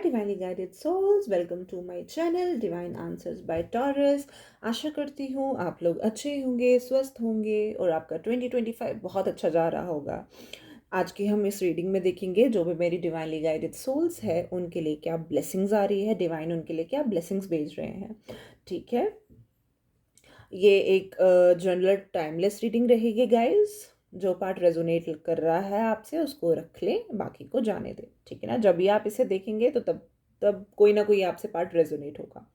Divinely guided souls, welcome to my channel divine answers by Taurus. आशा करती हूँ आप लोग अच्छे होंगे, स्वस्थ होंगे और आपका 2025 बहुत अच्छा जा रहा होगा। आज की हम इस रीडिंग में देखेंगे जो भी मेरी डिवाइनली गाइडेड सोल्स है उनके लिए क्या ब्लेसिंग्स आ रही है, डिवाइन उनके लिए क्या ब्लेसिंग्स भेज रहे हैं। ठीक है, ये एक जनरल टाइमलेस रीडिंग रहेगी गाइस। जो पार्ट रेजोनेट कर रहा है आपसे उसको रख लें, बाकी को जाने दें। ठीक है ना, जब भी आप इसे देखेंगे तो तब तब कोई ना कोई आपसे पार्ट रेजोनेट होगा।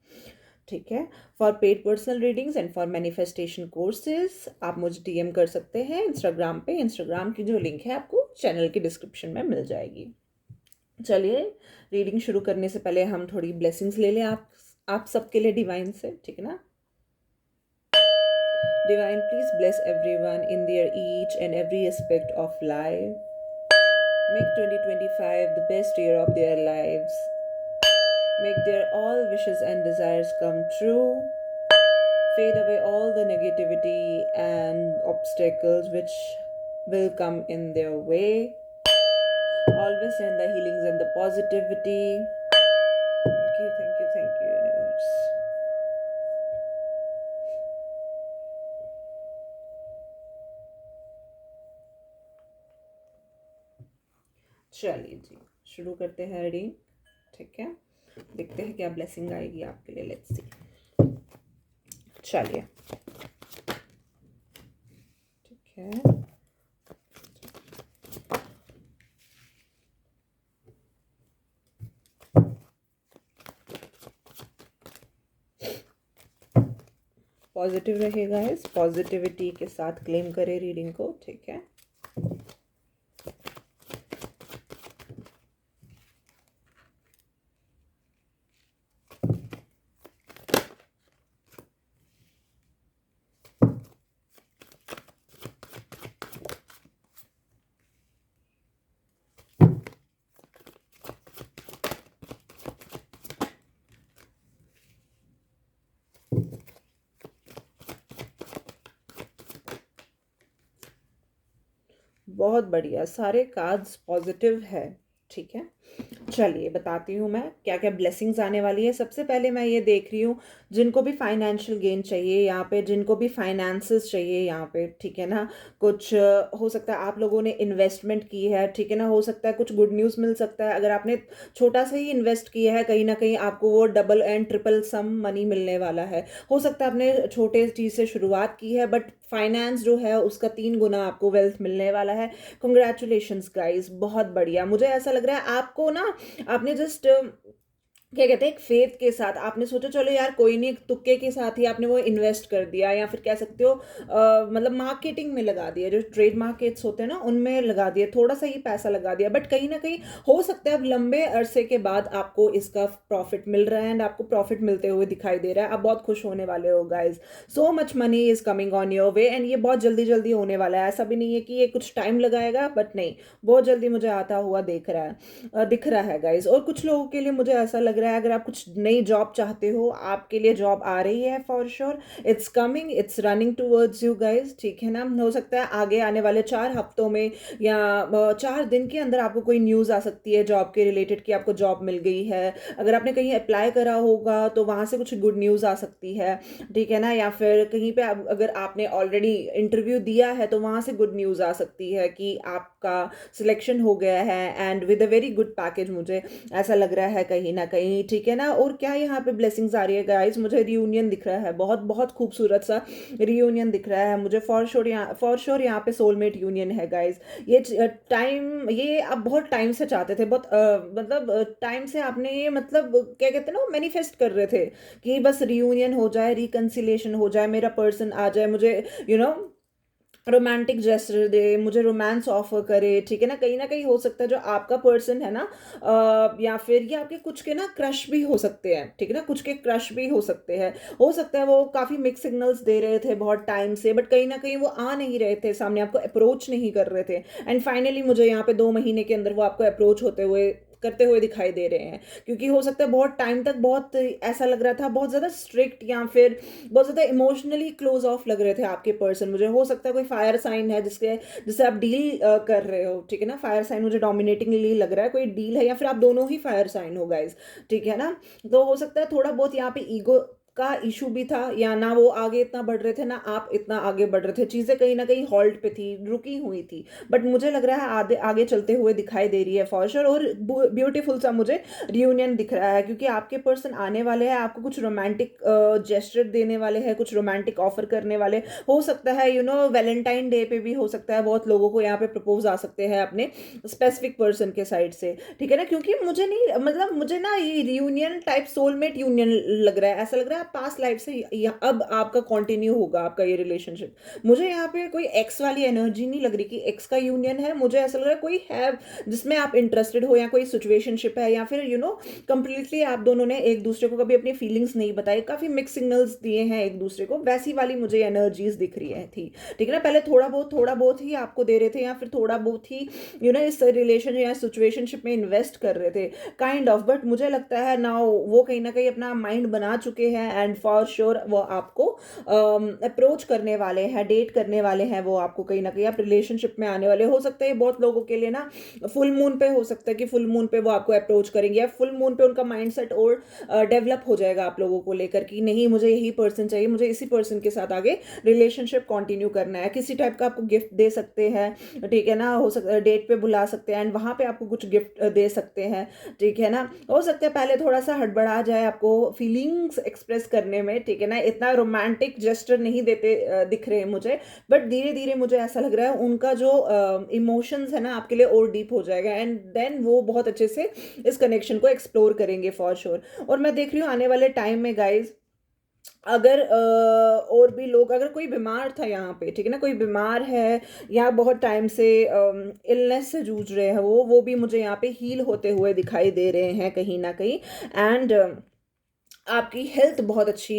ठीक है, for paid personal readings and for manifestation courses आप मुझे डीएम कर सकते हैं इंस्टाग्राम पे। इंस्टाग्राम की जो लिंक है आपको चैनल के डिस्क्रिप्शन में मिल जाएगी। चलिए, रीडिंग शुरू करने से पहले हम थोड़ी ब्लेसिंग्स ले लें आप सबके लिए डिवाइन से। ठीक है ना, Divine, please bless everyone in their each and every aspect of life. Make 2025 the best year of their lives. Make their all wishes and desires come true. Fade away all the negativity and obstacles which will come in their way. Always send the healings and the positivity. Thank you, universe. चलिए जी, शुरू करते हैं reading. ठीक है, देखते हैं क्या blessing आएगी आपके लिए। Let's see. चलिए, ठीक है, पॉजिटिव रहेगा। इस पॉजिटिविटी के साथ क्लेम करें रीडिंग को। ठीक है, बहुत बढ़िया, सारे कार्ड्स पॉजिटिव है। ठीक है, चलिए बताती हूँ मैं क्या क्या ब्लेसिंग्स आने वाली है। सबसे पहले मैं ये देख रही हूँ जिनको भी फाइनेंशियल गेन चाहिए यहाँ पे, जिनको भी फाइनेंसेस चाहिए यहाँ पे। ठीक है ना, कुछ हो सकता है आप लोगों ने इन्वेस्टमेंट की है। ठीक है ना, हो सकता है कुछ गुड न्यूज़ मिल सकता है। अगर आपने छोटा सा ही इन्वेस्ट किया है, कहीं ना कहीं आपको वो double and triple some money मिलने वाला है। हो सकता है आपने छोटे चीज़ से शुरुआत की है बट फाइनेंस जो है उसका 3 गुना आपको वेल्थ मिलने वाला है। कंग्रेचुलेशंस गाइस, बहुत बढ़िया। मुझे ऐसा लग रहा है आपको ना, आपने जस्ट क्या कहते हैं, एक फेथ के साथ आपने सोचा चलो यार कोई नहीं, एक तुक्के के साथ ही आपने वो इन्वेस्ट कर दिया, या फिर कह सकते हो मतलब मार्केटिंग में लगा दिया। जो ट्रेड मार्केट्स होते हैं ना उनमें लगा दिया, थोड़ा सा ही पैसा लगा दिया, बट कहीं ना कहीं हो सकता है अब लंबे अरसे के बाद आपको इसका प्रॉफिट मिल रहा है एंड आपको प्रॉफिट मिलते हुए दिखाई दे रहा है। आप बहुत खुश होने वाले हो guys. So much money is coming on your way and ये बहुत जल्दी जल्दी होने वाला है। ऐसा भी नहीं है कि ये कुछ टाइम लगाएगा, बट नहीं, बहुत जल्दी मुझे आता हुआ दिख रहा है गाइज। और कुछ लोगों के लिए मुझे ऐसा लग रहा है अगर आप कुछ नई जॉब चाहते हो, आपके लिए जॉब आ रही है for sure. It's coming, it's running towards you guys. ठीक है ना, हो सकता है आगे आने वाले 4 हफ्तों में या 4 दिन के अंदर आपको कोई न्यूज़ आ सकती है जॉब के रिलेटेड कि आपको जॉब मिल गई है। अगर आपने कहीं अप्लाई करा होगा तो वहाँ से कुछ गुड न्यूज़ आ सकती है। ठीक है ना, या फिर कहीं पे अगर आपने ऑलरेडी इंटरव्यू दिया है तो वहाँ से गुड न्यूज़ आ सकती है कि आपका सिलेक्शन हो गया है and with a very good package. मुझे ऐसा लग रहा है कहीं ना कहीं। ठीक है ना, और क्या यहाँ पे ब्लेसिंग्स आ रही है गाइस, मुझे रियूनियन दिख रहा है, बहुत बहुत खूबसूरत सा रियूनियन दिख रहा है मुझे। फॉर श्योर यहाँ पे सोलमेट यूनियन है गाइस। ये टाइम, ये आप बहुत टाइम से चाहते थे, बहुत मतलब टाइम से आपने ये मतलब क्या कहते हैं ना, मैनिफेस्ट कर रहे थे कि बस रियूनियन हो जाए, रिकन्सिलेशन हो जाए, मेरा पर्सन आ जाए, मुझे यू नो रोमांटिक जेस्चर दे, मुझे रोमांस ऑफर करे। ठीक है ना कहीं हो सकता है जो आपका पर्सन है ना, या फिर ये आपके कुछ के ना क्रश भी हो सकते हैं। ठीक है ना, कुछ के क्रश भी हो सकते हैं। हो सकता है वो काफ़ी मिक्स सिग्नल्स दे रहे थे बहुत टाइम से, बट कहीं ना कहीं वो आ नहीं रहे थे सामने, आपको अप्रोच नहीं कर रहे थे। एंड फाइनली मुझे यहाँ पे 2 महीने के अंदर वो आपको अप्रोच होते हुए करते हुए दिखाई दे रहे हैं, क्योंकि हो सकता है बहुत टाइम तक बहुत ऐसा लग रहा था, बहुत ज़्यादा स्ट्रिक्ट या फिर बहुत ज़्यादा इमोशनली क्लोज ऑफ लग रहे थे आपके पर्सन मुझे। हो सकता है कोई फायर साइन है जिससे आप डील कर रहे हो, ठीक है ना। फायर साइन मुझे डोमिनेटिंगली लग रहा है, कोई डील है या फिर आप दोनों ही फायर साइन हो गाइज, ठीक है ना। तो हो सकता है थोड़ा बहुत यहाँ पे ईगो का इशू भी था, या ना वो आगे इतना बढ़ रहे थे ना आप इतना आगे बढ़ रहे थे, चीज़ें कहीं ना कहीं हॉल्ट पे थी, रुकी हुई थी। बट मुझे लग रहा है आगे आगे चलते हुए दिखाई दे रही है फॉर श्योर। और ब्यूटीफुल सा मुझे रियूनियन दिख रहा है, क्योंकि आपके पर्सन आने वाले हैं, आपको कुछ रोमांटिक जेस्चर देने वाले हैं, कुछ रोमांटिक ऑफर करने वाले। हो सकता है वैलेंटाइन डे पे भी हो सकता है बहुत लोगों को यहाँ पे प्रपोज आ सकते हैं अपने स्पेसिफिक पर्सन के साइड से, ठीक है ना। क्योंकि मुझे नहीं, मतलब मुझे ना ये रियूनियन टाइप सोलमेट यूनियन लग रहा है, ऐसा लग रहा है पास्ट लाइफ से अब आपका कंटिन्यू होगा आपका ये रिलेशनशिप। मुझे यहाँ पे कोई एक्स वाली एनर्जी नहीं लग रही कि एक्स का यूनियन है, मुझे ऐसा लग रहा है कोई है जिसमें आप इंटरेस्टेड हो, या कोई सिचुएशनशिप है, या फिर कंप्लीटली आप दोनों ने एक दूसरे को कभी अपनी फीलिंग्स नहीं बताई, काफी मिक्स सिग्नल्स दिए हैं एक दूसरे को, वैसी वाली मुझे एनर्जीज दिख रही है थी, ठीक है ना। पहले थोड़ा बहुत ही आपको दे रहे थे, या फिर थोड़ा बहुत ही इस रिलेशन या सिचुएशनशिप में इन्वेस्ट कर रहे थे काइंड ऑफ। बट मुझे लगता है नाउ वो कहीं ना कहीं अपना माइंड बना चुके हैं, एंड फॉर श्योर वो आपको अप्रोच करने वाले हैं, डेट करने वाले हैं वो आपको, कहीं ना कहीं आप रिलेशनशिप में आने वाले। हो सकता है बहुत लोगों के लिए ना फुल मून पे हो सकता है कि फुल मून पे वो आपको अप्रोच करेंगे, या फुल मून पे उनका माइंड सेट और डेवलप हो जाएगा आप लोगों को लेकर कि नहीं मुझे यही पर्सन चाहिए, मुझे इसी पर्सन के साथ आगे रिलेशनशिप कंटिन्यू करना है। किसी टाइप का आपको गिफ्ट दे सकते हैं, ठीक है ना, हो सकता है डेट पे बुला सकते हैं एंड वहां पे आपको कुछ गिफ्ट दे सकते हैं, ठीक है ना। हो सकता है पहले थोड़ा सा हड़बड़ा जाए आपको फीलिंग्स एक्सप्रेस करने में, ठीक है ना, इतना रोमांटिक जेस्चर नहीं देते दिख रहे हैं मुझे। बट धीरे धीरे मुझे ऐसा लग रहा है उनका जो इमोशंस है ना आपके लिए और डीप हो जाएगा, एंड देन वो बहुत अच्छे से इस कनेक्शन को एक्सप्लोर करेंगे फॉर श्योर। और मैं देख रही हूँ आने वाले टाइम में गाइज, अगर और भी लोग, अगर कोई बीमार था यहाँ पे, ठीक है ना, कोई बीमार है या बहुत टाइम से इलनेस से जूझ रहे हैं, वो भी मुझे यहाँ पे हील होते हुए दिखाई दे रहे हैं कहीं ना कहीं। एंड आपकी हेल्थ बहुत अच्छी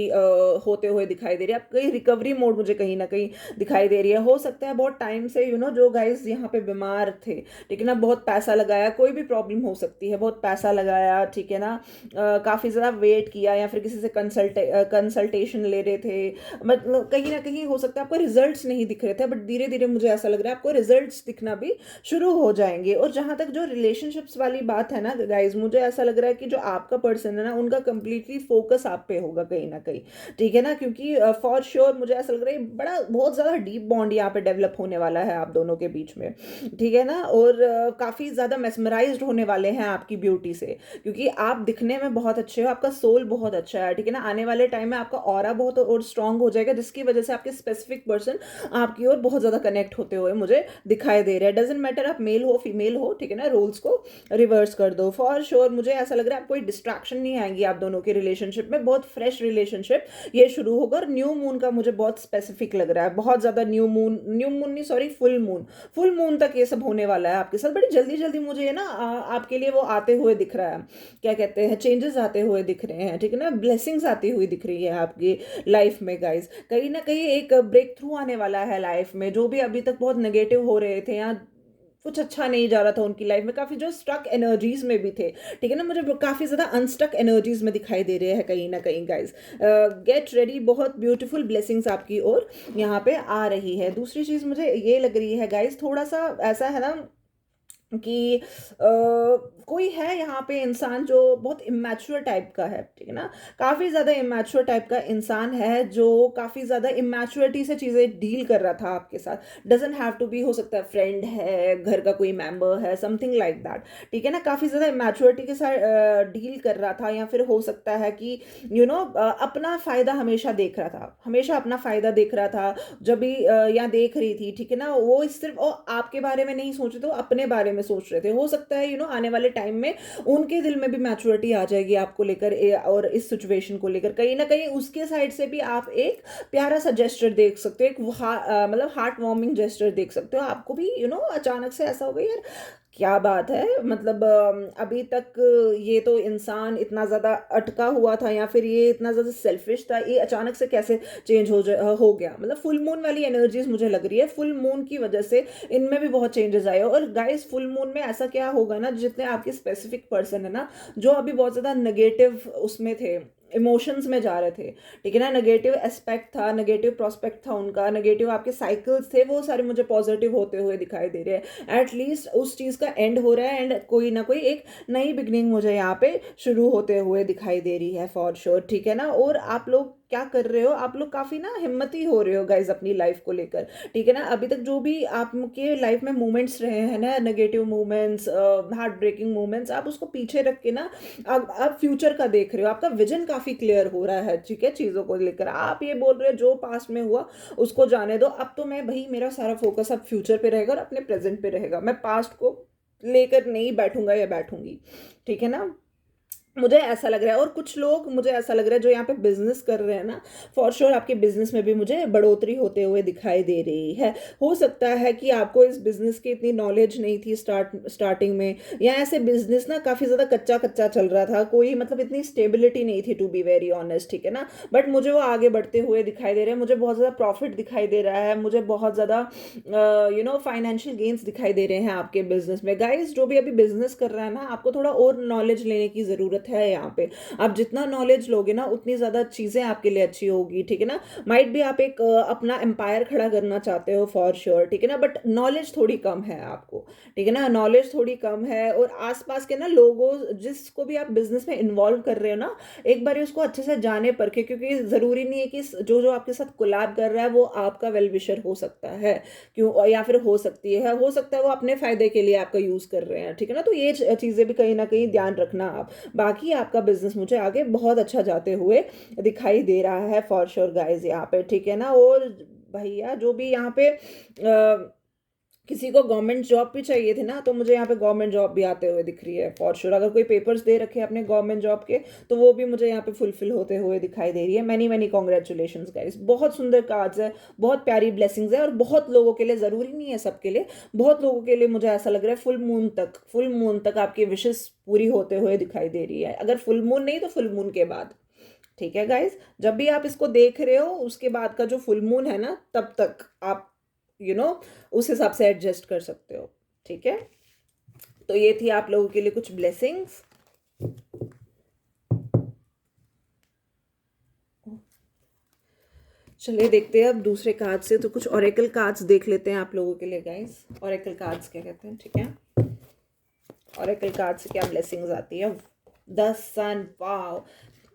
होते हुए दिखाई दे रही है, आपकी रिकवरी मोड मुझे कहीं ना कहीं दिखाई दे रही है। हो सकता है बहुत टाइम से जो गाइस यहाँ पे बीमार थे, ठीक है ना, बहुत पैसा लगाया, कोई भी प्रॉब्लम हो सकती है, बहुत पैसा लगाया, ठीक है ना, काफ़ी ज़्यादा वेट किया, या फिर किसी से कंसल्टेशन ले रहे थे, मतलब कहीं ना कहीं हो सकता है आपको रिजल्ट्स नहीं दिख रहे थे, बट धीरे धीरे मुझे ऐसा लग रहा है आपको रिजल्ट्स दिखना भी शुरू हो जाएंगे। और जहाँ तक जो रिलेशनशिप्स वाली बात है ना गाइज, मुझे ऐसा लग रहा है कि जो आपका पर्सन है ना उनका कंप्लीटली फोकस आप पे होगा कहीं ना कहीं, ठीक है ना, क्योंकि फॉर श्योर मुझे ऐसा लग रहा है बड़ा बहुत ज्यादा डीप बॉन्ड यहाँ पे डेवलप होने वाला है आप दोनों के बीच में, ठीक है ना। और काफी ज्यादा मेस्मराइज्ड होने वाले हैं आपकी ब्यूटी से, क्योंकि आप दिखने में बहुत अच्छे हो, आपका सोल बहुत अच्छा है, ठीक है ना। आने वाले टाइम में आपका ऑरा बहुत और स्ट्रांग हो जाएगा, जिसकी वजह से आपके स्पेसिफिक पर्सन आपकी ओर बहुत ज्यादा कनेक्ट होते हुए मुझे दिखाई दे रहा है। डजेंट मैटर आप मेल हो फीमेल हो, ठीक है ना, रोल्स को रिवर्स कर दो फॉर श्योर। मुझे ऐसा लग रहा है कोई डिस्ट्रैक्शन नहीं आएंगी आप दोनों के रिलेशनशिप में, बहुत फ्रेश रिलेशनशिप ये शुरू होगा। और न्यू मून का मुझे बहुत स्पेसिफिक लग रहा है, बहुत ज्यादा न्यू मून नहीं सॉरी फुल मून तक ये सब होने वाला है आपके साथ। बड़ी जल्दी जल्दी मुझे ये ना आपके लिए वो आते हुए दिख रहा है, क्या कहते हैं, चेंजेस आते हुए दिख रहे हैं, ठीक है ना, ब्लेसिंग्स आती हुई दिख रही है आपकी लाइफ में गाइज। कहीं ना कहीं एक ब्रेक थ्रू आने वाला है लाइफ में, जो भी अभी तक बहुत नेगेटिव हो रहे थे या कुछ अच्छा नहीं जा रहा था उनकी लाइफ में, काफी जो स्टक एनर्जीज में भी थे, ठीक है ना, मुझे काफी ज्यादा अनस्टक एनर्जीज में दिखाई दे रहे हैं कहीं ना कहीं गाइज। गेट रेडी, बहुत ब्यूटीफुल ब्लेसिंग्स आपकी ओर यहाँ पे आ रही है। दूसरी चीज मुझे ये लग रही है गाइज, थोड़ा सा ऐसा है ना कि कोई है यहाँ पे इंसान जो बहुत इमेच्योर टाइप का है, ठीक है ना, काफ़ी ज़्यादा इमेच्योर टाइप का इंसान है, जो काफ़ी ज़्यादा इमेच्योरिटी से चीज़ें डील कर रहा था आपके साथ। डजेंट हैव टू बी, हो सकता है फ्रेंड है, घर का कोई मेंबर है, समथिंग लाइक दैट, ठीक है ना, काफ़ी ज़्यादा इमेच्योरिटी के साथ डील कर रहा था। या फिर हो सकता है कि अपना फ़ायदा हमेशा देख रहा था, हमेशा अपना फ़ायदा देख रहा था जब भी या देख रही थी, ठीक है ना, वो सिर्फ आपके बारे में नहीं सोच रहे थे, वो अपने बारे में सोच रहे थे। हो सकता है आने वाले टाइम में उनके दिल में भी मैच्योरिटी आ जाएगी आपको लेकर और इस सिचुएशन को लेकर, कहीं ना कहीं उसके साइड से भी आप एक प्यारा सा जेस्चर देख सकते हो, एक मतलब हार्ट वार्मिंग जेस्चर देख सकते हो। आपको भी अचानक से ऐसा हो गया यार, क्या बात है! मतलब अभी तक ये तो इंसान इतना ज़्यादा अटका हुआ था या फिर ये इतना ज़्यादा सेल्फिश था, ये अचानक से कैसे चेंज हो गया? मतलब फुल मून वाली एनर्जीज़ मुझे लग रही है, फुल मून की वजह से इनमें भी बहुत चेंजेज़ आए और गाइस फुल मून में ऐसा क्या होगा ना, जितने आपके स्पेसिफिक पर्सन है ना, जो अभी बहुत ज़्यादा नेगेटिव उसमें थे, इमोशंस में जा रहे थे, ठीक है ना, नेगेटिव एस्पेक्ट था, नेगेटिव प्रोस्पेक्ट था उनका, नेगेटिव आपके साइकिल्स थे, वो सारे मुझे पॉजिटिव होते हुए दिखाई दे रहे हैं। एटलीस्ट उस चीज़ का एंड हो रहा है एंड कोई ना कोई एक नई बिगनिंग मुझे यहाँ पे शुरू होते हुए दिखाई दे रही है फॉर श्योर, ठीक है ना। और आप लोग क्या कर रहे हो, आप लोग काफ़ी ना हिम्मती हो रहे हो गाइज अपनी लाइफ को लेकर, ठीक है ना। अभी तक जो भी आपके लाइफ में मोमेंट्स रहे हैं ना, negative moments, heart breaking moments, आप उसको पीछे रख के ना आप फ्यूचर का देख रहे हो, आपका विजन काफ़ी क्लियर हो रहा है, ठीक है, चीज़ों को लेकर। आप ये बोल रहे हो जो पास्ट में हुआ उसको जाने दो, अब तो मैं भाई मेरा सारा फोकस अब फ्यूचर पे रहेगा और अपने प्रेजेंट पे रहेगा, मैं पास्ट को लेकर नहीं बैठूंगा या बैठूंगी, ठीक है ना। मुझे ऐसा लग रहा है और कुछ लोग मुझे ऐसा लग रहा है जो यहाँ पे बिजनेस कर रहे हैं ना, फॉर श्योर आपके बिजनेस में भी मुझे बढ़ोतरी होते हुए दिखाई दे रही है। हो सकता है कि आपको इस बिजनेस की इतनी नॉलेज नहीं थी स्टार्टिंग में, या ऐसे बिजनेस ना काफ़ी ज़्यादा कच्चा कच्चा चल रहा था, कोई मतलब इतनी स्टेबिलिटी नहीं थी टू बी वेरी ऑनेस्ट, ठीक है ना। बट मुझे वो आगे बढ़ते हुए दिखाई दे रहे हैं, मुझे बहुत ज़्यादा प्रॉफिट दिखाई दे रहा है, मुझे बहुत ज़्यादा फाइनेंशियल गेन्स दिखाई दे रहे हैं आपके बिजनेस में। गाइस जो भी अभी बिजनेस कर रहा है ना, आपको थोड़ा और नॉलेज लेने की ज़रूरत है यहाँ पे। आप जितना नॉलेज लोगे ना, उतनी ज़्यादा चीज़ें आपके लिए अच्छी होगी, ठीक है ना। माइट भी आप एक अपना एम्पायर खड़ा करना चाहते हो फॉर श्योर, ठीक है ना, बट नॉलेज थोड़ी कम है आपको, ठीक है ना, नॉलेज थोड़ी कम है। और आसपास के ना लोगों, जिसको भी आप बिजनेस में इन्वॉल्व कर रहे हो ना, एक बार उसको अच्छे से जाने परखे, क्योंकि ज़रूरी नहीं है कि जो जो आपके साथ कोलैब कर रहा है वो आपका वेल विशर हो सकता है, क्यों, या फिर हो सकता है वो अपने फायदे के लिए आपका यूज कर रहे हैं, ठीक है ना। तो ये चीजें भी कहीं ना कहीं ध्यान रखना आप। बाकी आपका बिजनेस मुझे आगे बहुत अच्छा जाते हुए दिखाई दे रहा है फॉर श्योर गाइज यहाँ पे, ठीक है ना। और भैया जो भी यहाँ पे किसी को गवर्नमेंट जॉब भी चाहिए थी ना, तो मुझे यहाँ पे गवर्नमेंट जॉब भी आते हुए दिख रही है फॉर श्योर। अगर कोई पेपर्स दे रखे हैं अपने गवर्नमेंट जॉब के, तो वो भी मुझे यहाँ पे फुलफिल होते हुए दिखाई दे रही है। मैनी मैनी कॉन्ग्रेचुलेशन गाइस, बहुत सुंदर कार्ड्स है, बहुत प्यारी ब्लेसिंग्स है, और बहुत लोगों के लिए, ज़रूरी नहीं है सबके लिए, बहुत लोगों के लिए मुझे ऐसा लग रहा है फुल मून तक आपकी विशेष पूरी होते हुए दिखाई दे रही है। अगर फुल मून नहीं तो फुल मून के बाद, ठीक है गाइस। जब भी आप इसको देख रहे हो उसके बाद का जो फुल मून है ना, तब तक आप यू you नो know, उस हिसाब से एडजस्ट कर सकते हो, ठीक है। तो ये थी आप लोगों के लिए कुछ ब्लेसिंग्स। चलिए देखते हैं अब दूसरे कार्ड से, तो कुछ ओरेकल कार्ड्स देख लेते हैं आप लोगों के लिए गाइस। ओरेकल कार्ड्स क्या कहते हैं, ठीक है। ओरेकल कार्ड से क्या ब्लेसिंग्स आती है। द सन, वाओ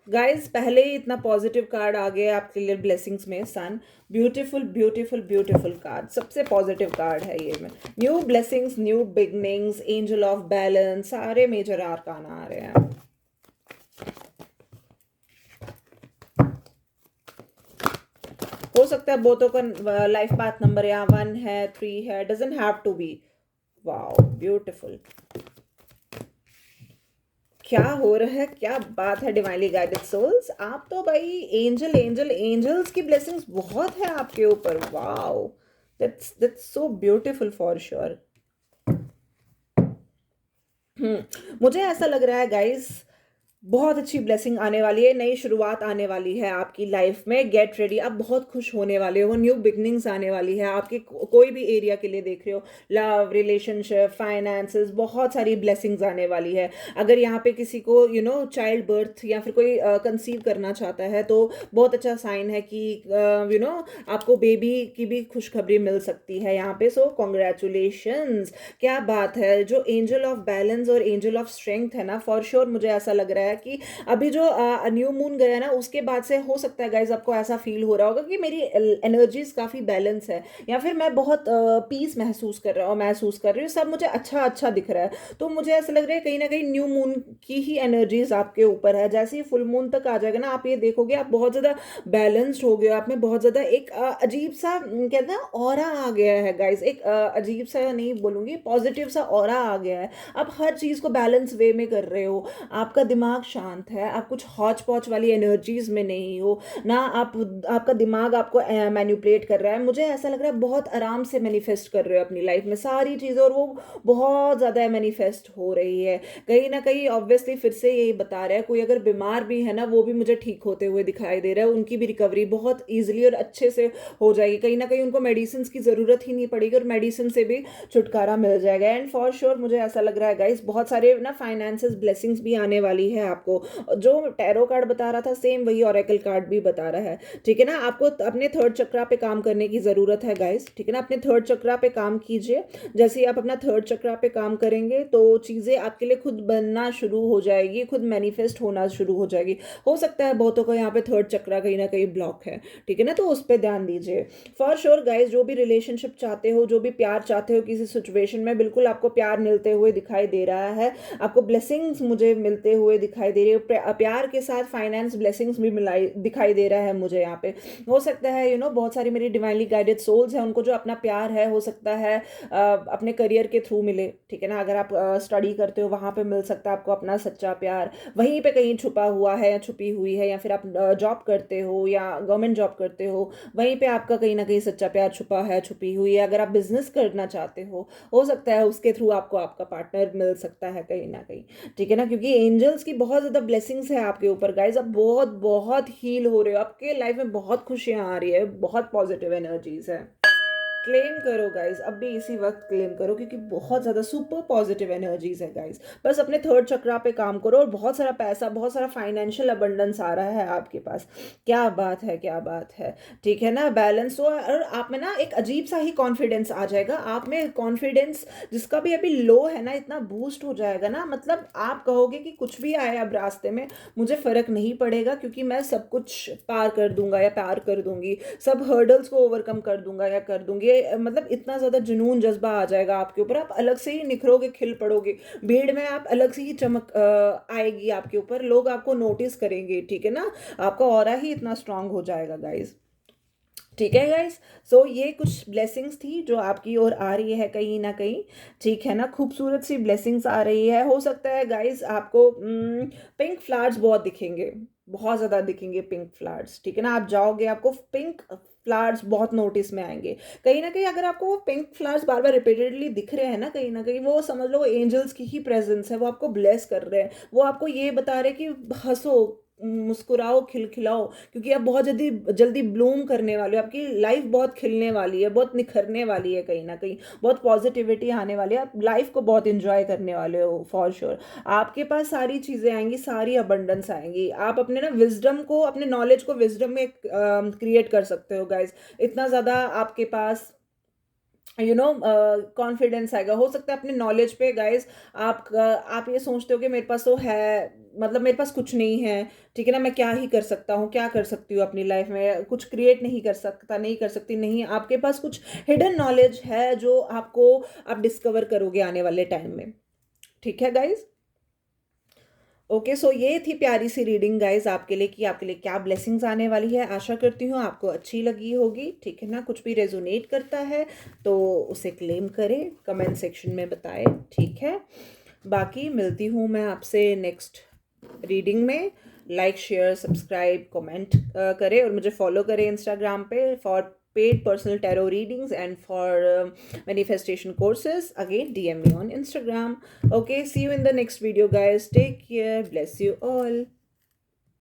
गाइस, पहले ही इतना पॉजिटिव कार्ड आ गया आपके लिए ब्लेसिंग्स में। सन, ब्यूटीफुल ब्यूटीफुल ब्यूटीफुल कार्ड, सबसे पॉजिटिव कार्ड है ये में। New blessings, new beginnings, angel of balance, सारे मेजर आर्काना आ रहे हैं। हो सकता है बहुतों का लाइफ पाथ नंबर यहाँ 1 है, 3 है, doesn't have to be. Wow beautiful, क्या हो रहा है, क्या बात है डिवाइनली गाइडेड सोल्स। आप तो भाई एंजल्स की ब्लेसिंग्स बहुत है आपके ऊपर। Wow, that's so beautiful for sure. मुझे ऐसा लग रहा है गाइस, बहुत अच्छी ब्लेसिंग आने वाली है, नई शुरुआत आने वाली है आपकी लाइफ में। गेट रेडी, आप बहुत खुश होने वाले हो, न्यू बिगनिंग्स आने वाली है आपके कोई भी एरिया के लिए देख रहे हो, लव, रिलेशनशिप, फाइनेंसेस, बहुत सारी ब्लेसिंग्स आने वाली है। अगर यहाँ पे किसी को चाइल्ड बर्थ या फिर कोई कंसीव करना चाहता है, तो बहुत अच्छा साइन है कि आपको बेबी की भी खुशखबरी मिल सकती है यहाँ पे। सो कॉन्ग्रेचुलेशंस, क्या बात है। जो एंजल ऑफ बैलेंस और एंजल ऑफ स्ट्रेंथ है ना, फॉर श्योर मुझे ऐसा लग रहा है कि अभी जो न्यू मून गया ना, उसके बाद से हो सकता है गाइज आपको ऐसा फील हो रहा होगा कि मेरी एनर्जीज काफ़ी बैलेंस है, या फिर मैं बहुत पीस महसूस कर रही हूँ, सब मुझे अच्छा अच्छा दिख रहा है। तो मुझे ऐसा लग रहा है कहीं ना कहीं न्यू मून की ही एनर्जीज आपके ऊपर है। जैसे ही फुल मून तक आ जाएगा ना, आप ये देखोगे आप बहुत ज़्यादा बैलेंस्ड हो गए, आप में बहुत ज़्यादा एक अजीब सा कहते हैं ऑरा आ गया है गाइज। एक अजीब सा नहीं बोलूँगी, पॉजिटिव सा ऑरा आ गया है। आप हर चीज़ को बैलेंस वे में कर रहे हो, आपका दिमाग दिमाग शांत है, आप कुछ हौच पौच वाली एनर्जीज में नहीं हो ना, आपका दिमाग आपको मैनिपुलेट कर रहा है। मुझे ऐसा लग रहा है बहुत आराम से मैनिफेस्ट कर रहे हो अपनी लाइफ में सारी चीज़ें, और वो बहुत ज़्यादा मैनिफेस्ट हो रही है। कहीं ना कहीं ऑब्वियसली फिर से यही बता रहा है, कोई अगर बीमार भी है ना, वो भी मुझे ठीक होते हुए दिखाई दे रहा है, उनकी भी रिकवरी बहुत ईजिली और अच्छे से हो जाएगी। कहीं ना कहीं उनको मेडिसिन की ज़रूरत ही नहीं पड़ेगी और मेडिसिन से भी छुटकारा मिल जाएगा। एंड फॉर श्योर मुझे ऐसा लग रहा है गाइस, बहुत सारे ना फाइनेंसेस ब्लेसिंग्स भी आने वाली है आपको। जो टैरो कार्ड बता रहा था सेम वही ऑरेकल कार्ड भी बता रहा है। ठीक है ना, आपको अपने थर्ड चक्रा पे काम करने की ज़रूरत है गाइस। ठीक है ना, अपने थर्ड चक्रा पे काम कीजिए। जैसे ही आप अपना थर्ड चक्रा पे काम करेंगे तो चीज़ें आपके लिए खुद बनना शुरू हो जाएगी, खुद मैनिफेस्ट होना शुरू हो जाएगी। हो सकता है बहुतों का यहाँ पे थर्ड चक्रा कहीं ना कहीं ब्लॉक है। ठीक है ना, तो उस पर ध्यान दीजिए। फॉर श्योर गाइज, जो भी रिलेशनशिप चाहते हो, जो भी प्यार चाहते हो किसी सिचुएशन में, बिल्कुल आपको प्यार मिलते हुए दिखाई दे रहा है। आपको ब्लेसिंग्स मुझे मिलते हुए दिखाई दे रही है। प्यार के साथ फाइनेंस ब्लेसिंग्स भी मिलाई दिखाई दे रहा है मुझे यहाँ पे। हो सकता है बहुत सारी मेरी डिवाइनली गाइडेड सोल्स हैं, उनको जो अपना प्यार है हो सकता है अपने करियर के थ्रू मिले। ठीक है ना, अगर आप स्टडी करते हो वहाँ पे मिल सकता है आपको अपना सच्चा प्यार, वहीं पे कहीं छुपा हुआ है या छुपी हुई है। या फिर आप जॉब करते हो या गवर्नमेंट जॉब करते हो, वहीं पे आपका कहीं ना कहीं सच्चा प्यार छुपा है, छुपी हुई है। अगर आप बिजनेस करना चाहते हो सकता है उसके थ्रू आपको आपका पार्टनर मिल सकता है कहीं ना कहीं। ठीक है ना, क्योंकि एंजल्स की बहुत ज़्यादा ब्लेसिंग्स है आपके ऊपर गाइज। आप बहुत बहुत हील हो रहे हो, आपके लाइफ में बहुत खुशियाँ आ रही है, बहुत पॉजिटिव एनर्जीज है। क्लेम करो गाइज, अब भी इसी वक्त क्लेम करो, क्योंकि बहुत ज़्यादा सुपर पॉजिटिव एनर्जीज है गाइज। बस अपने थर्ड चक्रा पे काम करो और बहुत सारा पैसा, बहुत सारा फाइनेंशियल अबंडेंस आ रहा है आपके पास। क्या बात है, क्या बात है। ठीक है ना, बैलेंस हो और आप में ना एक अजीब सा ही कॉन्फिडेंस आ जाएगा। आप में कॉन्फिडेंस जिसका भी अभी लो है ना, इतना बूस्ट हो जाएगा ना, मतलब आप कहोगे कि कुछ भी आए अब रास्ते में मुझे फ़र्क नहीं पड़ेगा, क्योंकि मैं सब कुछ पार कर दूंगा या पार कर दूंगी, सब हर्डल्स को ओवरकम कर दूंगा या कर दूंगी। मतलब इतना ज़्यादा जुनून जज्बा आ जाएगा आपके ऊपर, आप अलग से ही निखरोगे, खिल पड़ोगे भीड़ में, आप अलग से ही चमक आएगी आपके ऊपर, लोग आपको नोटिस करेंगे। ठीक है ना, आपका ऑरा ही इतना स्ट्रांग हो जाएगा गाइज। ठीक है गाइस, सो ये कुछ ब्लेसिंग्स थी जो आपकी ओर आ रही है कहीं ना कहीं। ठीक है ना, खूबसूरत सी ब्लेसिंग्स आ रही है। हो सकता है गाइस आपको पिंक फ्लावर्स बहुत दिखेंगे, बहुत ज़्यादा दिखेंगे पिंक फ्लावर्स। ठीक है ना, आप जाओगे आपको पिंक फ्लावर्स बहुत नोटिस में आएंगे कहीं ना कहीं। अगर आपको वो पिंक फ्लावर्स बार बार रिपीटेडली दिख रहे हैं ना, कहीं ना कहीं वो समझ लो एंजल्स की ही प्रेजेंस है, वो आपको ब्लेस कर रहे हैं। वो आपको ये बता रहे हैं कि हंसो, मुस्कुराओ, खिलखिलाओ, क्योंकि आप बहुत जल्दी जल्दी ब्लूम करने वाले हो। आपकी लाइफ बहुत खिलने वाली है, बहुत निखरने वाली है कहीं ना कहीं, बहुत पॉजिटिविटी आने वाली है। आप लाइफ को बहुत इंजॉय करने वाले हो फॉर श्योर। आपके पास सारी चीज़ें आएंगी, सारी अबंडेंस आएंगी। आप अपने ना विजडम को, अपने नॉलेज को विजडम में क्रिएट कर सकते हो गाइज। इतना ज़्यादा आपके पास कॉन्फिडेंस आएगा। हो सकता है अपने नॉलेज पे गाइज आप ये सोचते हो कि मेरे पास तो है, मतलब मेरे पास कुछ नहीं है। ठीक है ना, मैं क्या ही कर सकता हूँ, क्या कर सकती हूँ अपनी लाइफ में, कुछ क्रिएट नहीं कर सकता, नहीं कर सकती। नहीं, आपके पास कुछ हिडन नॉलेज है जो आप डिस्कवर करोगे आने वाले टाइम में। ठीक है गाइज, ओके सो ये थी प्यारी सी रीडिंग गाइज आपके लिए, कि आपके लिए क्या ब्लेसिंग्स आने वाली है। आशा करती हूँ आपको अच्छी लगी होगी। ठीक है ना, कुछ भी रेजोनेट करता है तो उसे क्लेम करें, कमेंट सेक्शन में बताएं। ठीक है, बाकी मिलती हूँ मैं आपसे नेक्स्ट रीडिंग में। लाइक, शेयर, सब्सक्राइब, कमेंट करें और मुझे फॉलो करें इंस्टाग्राम पे for paid personal tarot readings, and for manifestation courses again DM me on Instagram. Okay, see you in the next video guys. Take care, bless you all.